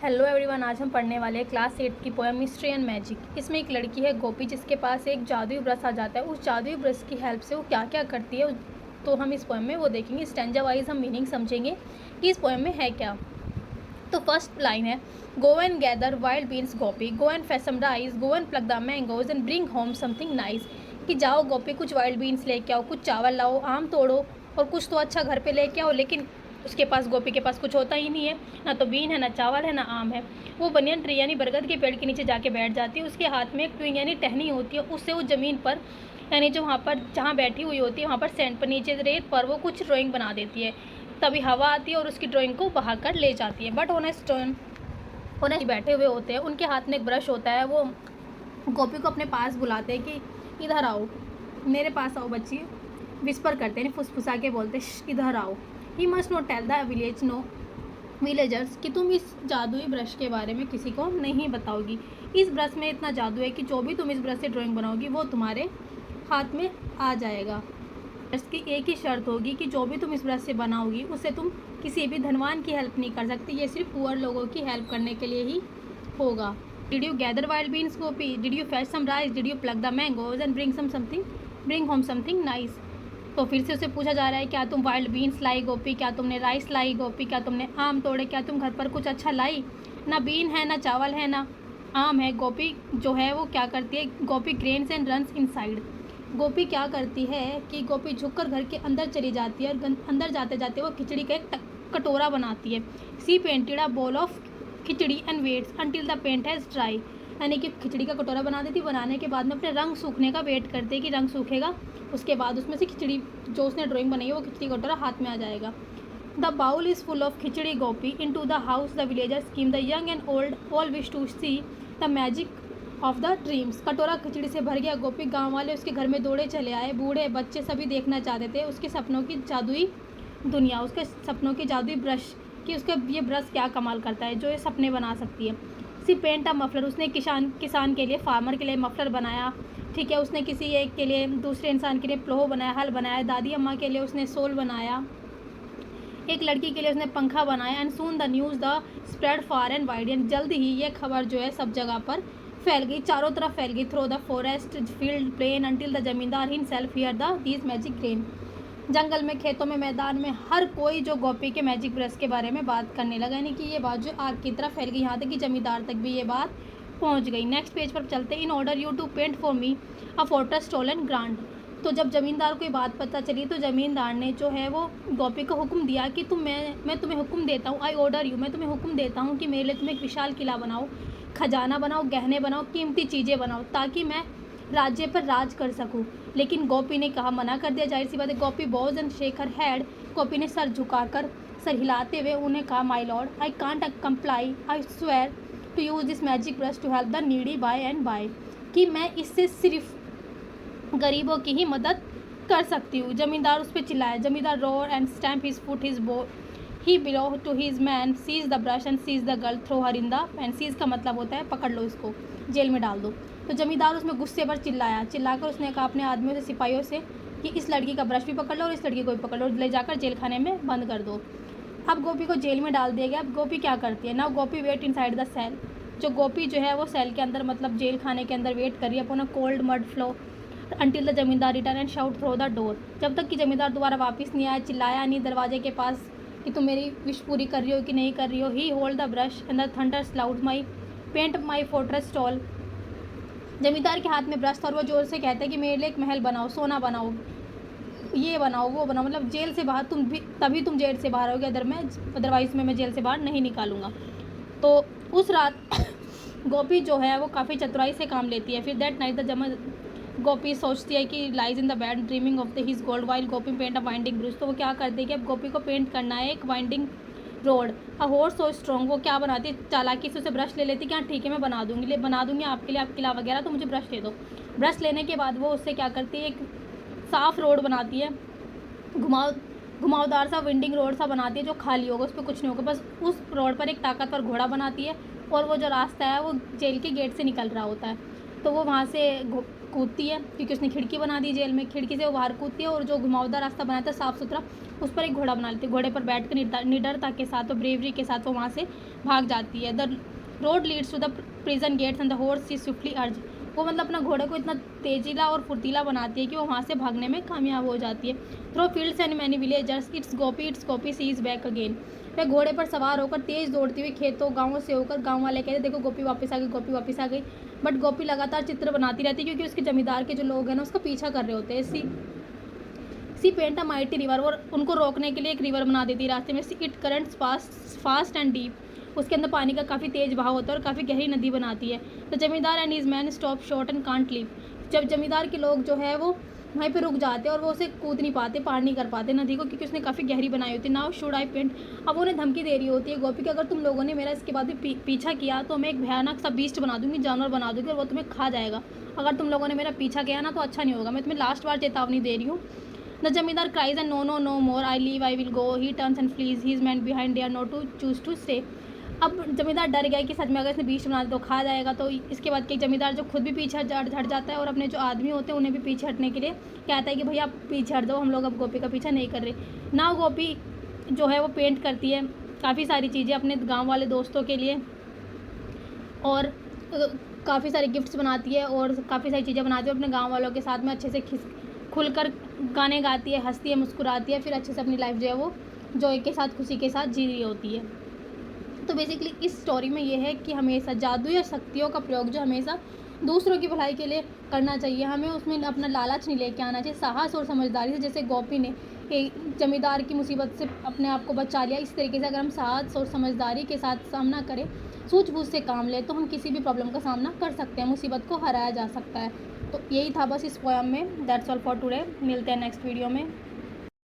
Hello everyone, आज हम पढ़ने वाले हैं क्लास 8 की पोएम मिस्ट्री एंड मैजिक। इसमें एक लड़की है गोपी, जिसके पास एक जादुई ब्रश आ जाता है। उस जादुई ब्रश की हेल्प से वो क्या क्या करती है तो हम इस पोएम में वो देखेंगे। स्टैंजा वाइज हम मीनिंग समझेंगे कि इस पोएम में है क्या। तो फर्स्ट लाइन है, go and gather wild beans Gopi, go and fetch some rice, go and pluck the mangoes and bring home something nice. कि जाओ गोपी, कुछ वाइल्ड बीन्स लेके आओ, कुछ चावल लाओ, आम तोड़ो और कुछ तो अच्छा घर पे लेके आओ। लेकिन उसके पास, गोपी के पास कुछ होता ही नहीं है, ना तो बीन है, ना चावल है, ना आम है। वो बनियन ट्री यानी बरगद के पेड़ के नीचे जाके बैठ जाती है। उसके हाथ में एक ट्विंग यानी टहनी होती है। उससे वो ज़मीन पर यानी जो वहाँ पर जहाँ बैठी हुई होती है वहाँ पर सैंड पर, नीचे रेत पर वो कुछ ड्राइंग बना देती है। तभी हवा आती है और उसकी ड्राइंग को बहा कर ले जाती है। बट ऑनेस्ट बैठे हुए होते हैं, उनके हाथ में एक ब्रश होता है। वो गोपी को अपने पास बुलाते हैं कि इधर आओ, मेरे पास आओ बच्ची। विस्पर करते हैं, फुसफुसा के बोलते इधर आओ। He must not tell the villagers कि तुम इस जादुई ब्रश के बारे में किसी को नहीं बताओगी। इस ब्रश में इतना जादू है कि जो भी तुम इस ब्रश से ड्राइंग बनाओगी वो तुम्हारे हाथ में आ जाएगा। इसकी एक ही शर्त होगी कि जो भी तुम इस ब्रश से बनाओगी उससे तुम किसी भी धनवान की हेल्प नहीं कर सकती। ये सिर्फ पुअर लोगों की हेल्प करने के लिए ही होगा। Did you gather wild beans Gopi, did you fetch some rice, did you pluck the mangoes and bring home something nice. तो फिर से उसे पूछा जा रहा है, क्या तुम वाइल्ड बीन्स लाई गोपी, क्या तुमने राइस लाई गोपी, क्या तुमने आम तोड़े, क्या तुम घर पर कुछ अच्छा लाई। ना बीन है, ना चावल है, ना आम है। गोपी जो है वो क्या करती है, गोपी ग्रेन्स एंड रन्स इनसाइड। गोपी क्या करती है कि गोपी झुककर घर के अंदर चली जाती है और अंदर जाते जाते वो खिचड़ी का एक कटोरा बनाती है। सी painted a bowl of khichdi and waits until the paint has dry. यानी कि खिचड़ी का कटोरा बना देती, बनाने के बाद में अपने रंग सूखने का वेट करते कि रंग सूखेगा, उसके बाद उसमें से खिचड़ी जो उसने ड्राइंग बनाई है वो खिचड़ी कटोरा हाथ में आ जाएगा। The bowl is full of khichdi Gopi into the house the villagers scheme the young and old all wish to see the magic of the dreams. कटोरा खिचड़ी से भर गया। गोपी, गांव वाले उसके घर में दौड़े चले आए। बूढ़े बच्चे सभी देखना चाहते थे उसके सपनों की जादुई दुनिया, उसके सपनों की जादुई ब्रश, कि उसका ये ब्रश क्या कमाल करता है जो ये सपने बना सकती है। सी पेंट अ मफलर, उसने किसान के लिए, फार्मर के लिए मफलर बनाया। ठीक है, उसने किसी एक के लिए, दूसरे इंसान के लिए प्लोह बनाया, हल बनाया। दादी अम्मा के लिए उसने सोल बनाया। एक लड़की के लिए उसने पंखा बनाया। And soon the news the spread far and wide, and जल्द ही ये खबर जो है सब जगह पर फैल गई, चारों तरफ फैल गई। Through the forest field plain until the zamindar himself hear the these magic rain. जंगल में, खेतों में, मैदान में, हर कोई जो गोपी के मैजिक ब्रश के बारे में बात करने लगा। यानी कि ये बात जो आग की तरफ फैल गई, यहाँ तक कि जमींदार तक भी ये बात पहुँच गई। नेक्स्ट पेज पर चलते। In order you to paint for me a fortress tall and grand. तो जब जमींदार को ये बात पता चली तो जमींदार ने जो है वो गोपी को हुक्म दिया कि मैं तुम्हें हुक्म देता हूँ, आई ऑर्डर यू, मैं तुम्हें हुक्म देता हूँ कि मेरे लिए तुम एक विशाल किला बनाओ, खजाना बनाओ, गहने बनाओ, कीमती चीज़ें बनाओ, ताकि मैं राज्य पर राज कर सकूं। लेकिन गोपी ने कहा, मना कर दिया। जाहिर सी बात है, गोपी बोज एंड शेकर हेड। गोपी ने सर झुकाकर, सर हिलाते हुए उन्हें कहा, my Lord I can't comply, I swear to use this magic brush to help the needy bye and bye. कि मैं इससे सिर्फ गरीबों की ही मदद कर सकती हूँ। जमींदार उस पर चिल्लाया। Zamindar roar and stamp his foot his bow he bellow to his man, seize the brush and seize the girl, throw her in the pen. Seize का मतलब होता है पकड़ लो इसको, जेल में डाल दो। तो जमींदार उसमें गुस्से पर चिल्लाकर उसने कहा अपने आदमियों से, सिपाहियों से, कि इस लड़की का ब्रश भी पकड़ लो और इस लड़की को भी पकड़ लो, ले जाकर जेल खाने में बंद कर दो। अब गोपी को जेल में डाल दिया गया। अब गोपी क्या करती है, now Gopi wait inside the cell. जो गोपी जो है वो सेल के अंदर, मतलब जेल खाने के अंदर वेट कर रही है अपना cold mud flow until the zamindar return and shout through the door. जब तक कि जमींदार दोबारा वापस नहीं आया, चिल्लाया नहीं दरवाजे के पास कि तुम मेरी विश पूरी कर रही हो कि नहीं कर रही हो। He hold the brush and the thunder cloud my paint my fortress tall. जमींदार के हाथ में ब्रश था और वो जोर से कहते हैं कि मेरे लिए एक महल बनाओ, सोना बनाओ, ये बनाओ, वो बनाओ, मतलब जेल से बाहर तुम भी, तभी तुम जेल से बाहर होगे, अदरवाइज मैं जेल से बाहर नहीं निकालूंगा। तो उस रात गोपी जो है वो काफ़ी चतुराई से काम लेती है। फिर दैट नाइट द गोपी सोचती है कि lies in the bed dreaming of the his gold while Gopi paint a winding bruise. तो वो क्या करती है कि अब गोपी को पेंट करना है एक winding road. A horse so strong. वो क्या बनाती है, चालाकी से उसे ब्रश ले लेती कि हाँ ठीक है मैं बना दूंगी आपके लिए, आप किला वगैरह, तो मुझे ब्रश दे दो। ब्रश लेने के बाद वो उससे क्या करती है, एक साफ़ रोड बनाती है, घुमावदार सा विंडिंग रोड सा बनाती है जो खाली होगा, उस पर कुछ नहीं होगा। बस उस रोड पर एक ताकतवर घोड़ा बनाती है और वो जो रास्ता है वो जेल के गेट से निकल रहा होता है। तो वो वहाँ से कूदती है क्योंकि उसने खिड़की बना दी जेल में, खिड़की से वो बाहर कूदती है और जो घुमावदार रास्ता बनाया था साफ़ सुथरा, उस पर एक घोड़ा बना लेती है। घोड़े पर बैठ कर निडरता के साथ और ब्रेवरी के साथ वो वहाँ से भाग जाती है। The road leads to the prison gates and the horse is swiftly urged. वो मतलब अपना घोड़े को इतना तेजीला और फुर्तीला बनाती है कि वो वहाँ से भागने में कामयाब हो जाती है। Through fields and many villagers it's Gopi she is back again. वह घोड़े पर सवार होकर तेज़ दौड़ती हुई खेतों गाँवों से होकर, गाँव वाले कहते देखो गोपी वापस आ गई, गोपी वापस आ गई। बट गोपी लगातार चित्र बनाती रहती है क्योंकि उसके जमींदार के जो लोग हैं ना उसका पीछा कर रहे होते हैं। सी पेंट अ माइटी रिवर, और उनको रोकने के लिए एक रिवर बना देती है रास्ते में। See it currents fast and deep, उसके अंदर पानी का काफ़ी तेज बहाव होता है और काफ़ी गहरी नदी बनाती है। तो जमींदार and his man stop short and can't leave. जब जमींदार के लोग जो है वो वहीं पे रुक जाते हैं और वो उसे कूद नहीं पाते, पार नहीं कर पाते नदी को, क्योंकि उसने काफ़ी गहरी बनाई होती है। नाउ शुड आई पेंट, अब उन्हें धमकी दे रही होती है गोपी कि अगर तुम लोगों ने मेरा इसके बाद भी पीछा किया तो मैं एक भयानक सा बीस्ट बना दूंगी, जानवर बना दूंगी और वो तुम्हें खा जाएगा। अगर तुम लोगों ने मेरा पीछा किया ना तो अच्छा नहीं होगा, मैं तुम्हें लास्ट बार चेतावनी दे रही हूँ। The zamindar cries and no no no more, I leave I will go, he turns and flees, he is man behind, they are not to choose to stay. अब जमींदार डर गया कि सच में अगर इसने बीच बना दिया तो खा जाएगा। तो इसके बाद कि जमींदार जो खुद भी पीछे हट जाता है और अपने जो आदमी होते हैं उन्हें भी पीछे हटने के लिए कहता है कि भैया आप पीछे हट जाओ, हम लोग अब गोपी का पीछा नहीं कर रहे। ना गोपी जो है वो पेंट करती है काफ़ी सारी चीज़ें अपने गांव वाले दोस्तों के लिए और काफ़ी सारे गिफ्ट्स बनाती है और काफ़ी सारी चीज़ें बनाती है अपने गाँव वालों के साथ में। अच्छे से खुलकर गाने गाती है, हंसती है, मुस्कुराती है, फिर अच्छे से अपनी लाइफ जो है वो जॉय के साथ, खुशी के साथ जी रही होती है। तो बेसिकली इस स्टोरी में ये है कि हमेशा जादू या शक्तियों का प्रयोग जो हमेशा दूसरों की भलाई के लिए करना चाहिए, हमें उसमें अपना लालच नहीं लेके आना चाहिए, साहस और समझदारी से, जैसे गोपी ने जमींदार की मुसीबत से अपने आप को बचा लिया, इस तरीके से अगर हम साहस और समझदारी के साथ सामना करें, सूझबूझ से काम लें, तो हम किसी भी प्रॉब्लम का सामना कर सकते हैं, मुसीबत को हराया जा सकता है। तो यही था बस इस पोएम में। दैट्स ऑल फॉर टुडे, मिलते हैं नेक्स्ट वीडियो में।